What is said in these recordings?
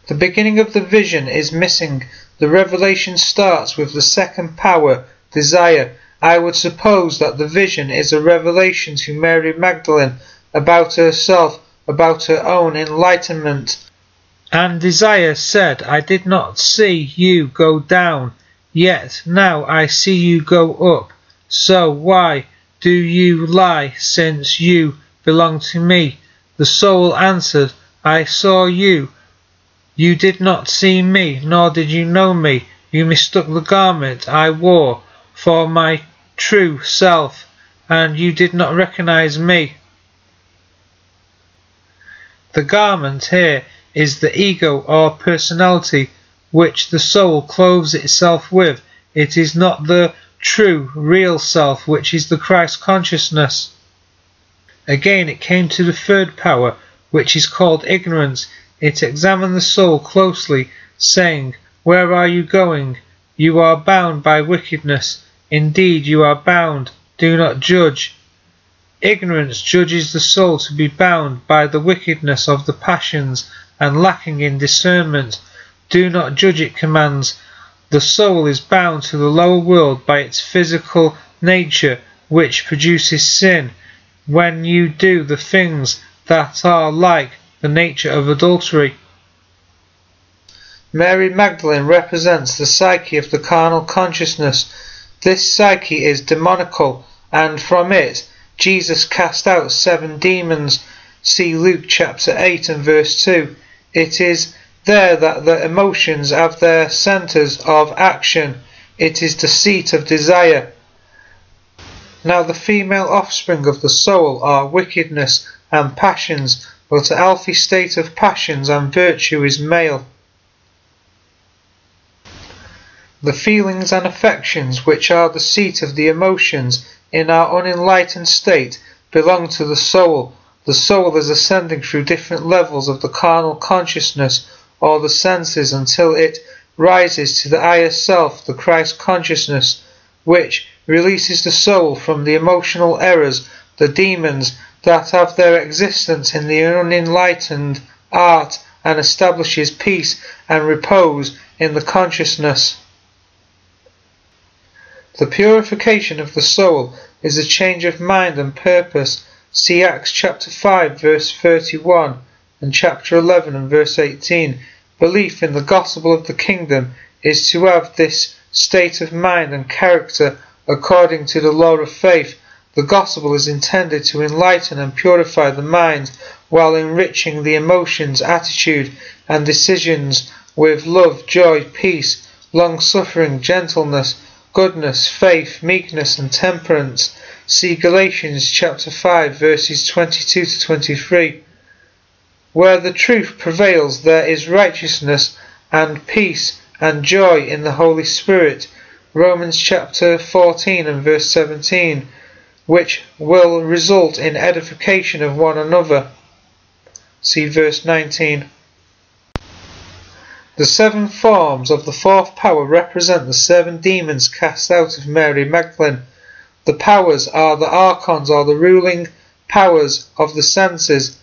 The beginning of the vision is missing. The revelation starts with the second power, desire. I would suppose that the vision is a revelation to Mary Magdalene about herself, about her own enlightenment. And desire said, I did not see you go down, yet now I see you go up. So why do you lie, since you belong to me? The soul answered, I saw you. You did not see me, nor did you know me. You mistook the garment I wore for my true self, and you did not recognize me. The garment here is the ego or personality which the soul clothes itself with. It is not the true, real self, which is the Christ consciousness. Again it came to the third power, which is called ignorance. It examined the soul closely, saying, Where are you going? You are bound by wickedness. Indeed you are bound. Do not judge. Ignorance judges the soul to be bound by the wickedness of the passions and lacking in discernment. Do not judge, it commands. The soul is bound to the lower world by its physical nature, which produces sin when you do the things that are like the nature of adultery. Mary Magdalene represents the psyche of the carnal consciousness. This psyche is demonical, and from it Jesus cast out 7 demons. See Luke chapter 8 and verse 2. It is there that the emotions have their centres of action. It is the seat of desire. Now the female offspring of the soul are wickedness and passions, but a healthy state of passions and virtue is male. The feelings and affections, which are the seat of the emotions in our unenlightened state, belong to the soul. The soul is ascending through different levels of the carnal consciousness or the senses until it rises to the higher self, the Christ consciousness, which releases the soul from the emotional errors, the demons that have their existence in the unenlightened art, and establishes peace and repose in the consciousness. The purification of the soul is a change of mind and purpose. See Acts chapter 5 verse 31 and chapter 11 and verse 18. Belief in the gospel of the kingdom is to have this state of mind and character according to the law of faith. The gospel is intended to enlighten and purify the mind while enriching the emotions, attitude and decisions with love, joy, peace, long-suffering, gentleness, goodness, faith, meekness and temperance. See Galatians chapter 5 verses 22 to 23. Where the truth prevails, there is righteousness and peace and joy in the Holy Spirit. Romans chapter 14 and verse 17, which will result in edification of one another. See verse 19. The 7 forms of the fourth power represent the 7 demons cast out of Mary Magdalene. The powers are the archons, or the ruling powers of the senses.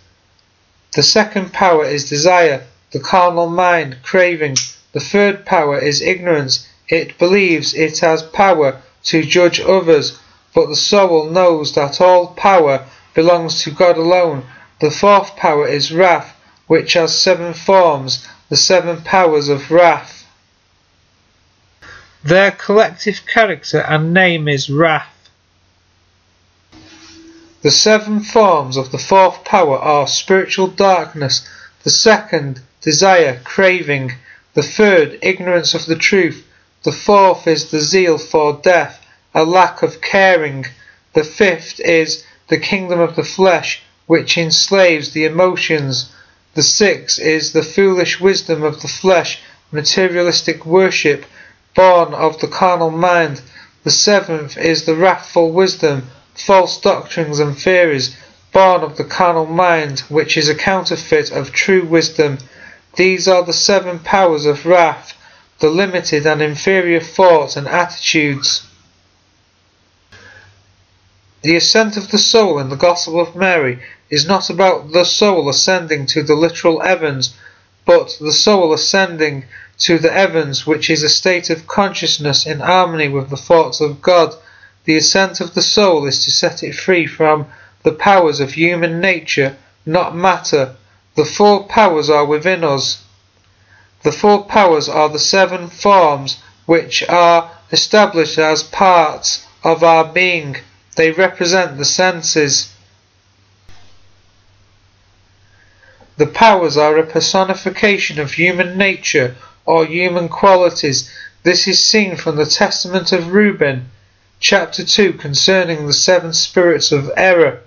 The second power is desire, the carnal mind, craving. The third power is ignorance. It believes it has power to judge others, but the soul knows that all power belongs to God alone. The fourth power is wrath, which has 7 forms, the 7 powers of wrath. Their collective character and name is wrath. The 7 forms of the fourth power are spiritual darkness, the second, desire, craving, the third, ignorance of the truth, the fourth is the zeal for death, a lack of caring, the fifth is the kingdom of the flesh, which enslaves the emotions, the sixth is the foolish wisdom of the flesh, materialistic worship, born of the carnal mind, the seventh is the wrathful wisdom, false doctrines and theories, born of the carnal mind, which is a counterfeit of true wisdom. These are the 7 powers of wrath, the limited and inferior thoughts and attitudes. The ascent of the soul in the Gospel of Mary is not about the soul ascending to the literal heavens, but the soul ascending to the heavens, which is a state of consciousness in harmony with the thoughts of God. The ascent of the soul is to set it free from the powers of human nature, not matter. The four powers are within us. The four powers are the seven forms which are established as parts of our being. They represent the senses. The powers are a personification of human nature or human qualities. This is seen from the Testament of Reuben, chapter 2, concerning the seven spirits of error.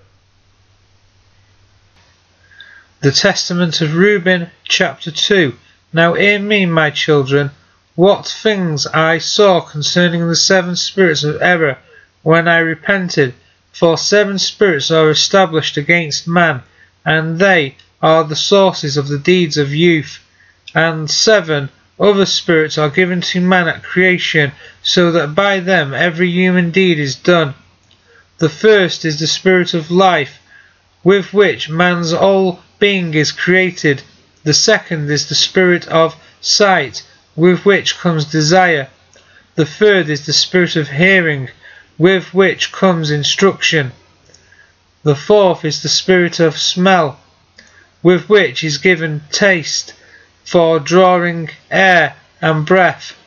The Testament of Reuben, chapter 2. Now hear me, my children, what things I saw concerning the seven spirits of error when I repented. For seven spirits are established against man, and they are the sources of the deeds of youth. And seven other spirits are given to man at creation, so that by them every human deed is done. The first is the spirit of life, with which man's whole being is created. The second is the spirit of sight, with which comes desire. The third is the spirit of hearing, with which comes instruction. The fourth is the spirit of smell, with which is given taste, for drawing air and breath.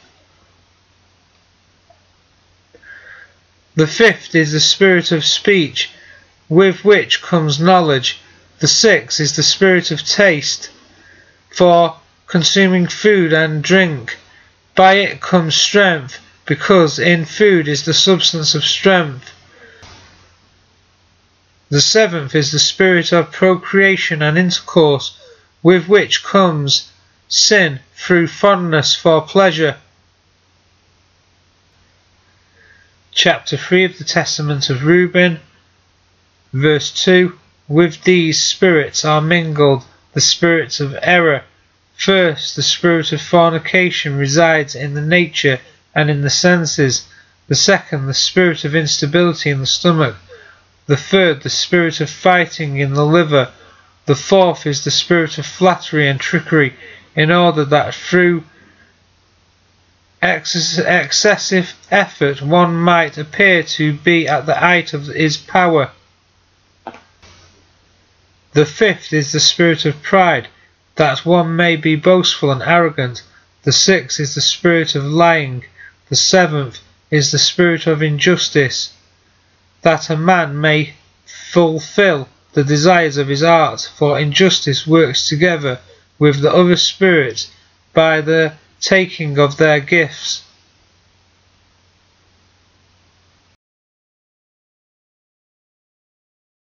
The fifth is the spirit of speech, with which comes knowledge. The sixth is the spirit of taste, for consuming food and drink. By it comes strength, because in food is the substance of strength. The seventh is the spirit of procreation and intercourse, with which comes sin through fondness for pleasure. Chapter 3 of the Testament of Reuben, verse 2. With these spirits are mingled the spirits of error. First, the spirit of fornication resides in the nature and in the senses. The second, the spirit of instability in the stomach. The third, the spirit of fighting in the liver. The fourth is the spirit of flattery and trickery, in order that through excessive effort one might appear to be at the height of his power. The fifth is the spirit of pride, that one may be boastful and arrogant. The sixth is the spirit of lying. The seventh is the spirit of injustice, that a man may fulfill the desires of his heart, for injustice works together with the other spirits by the taking of their gifts.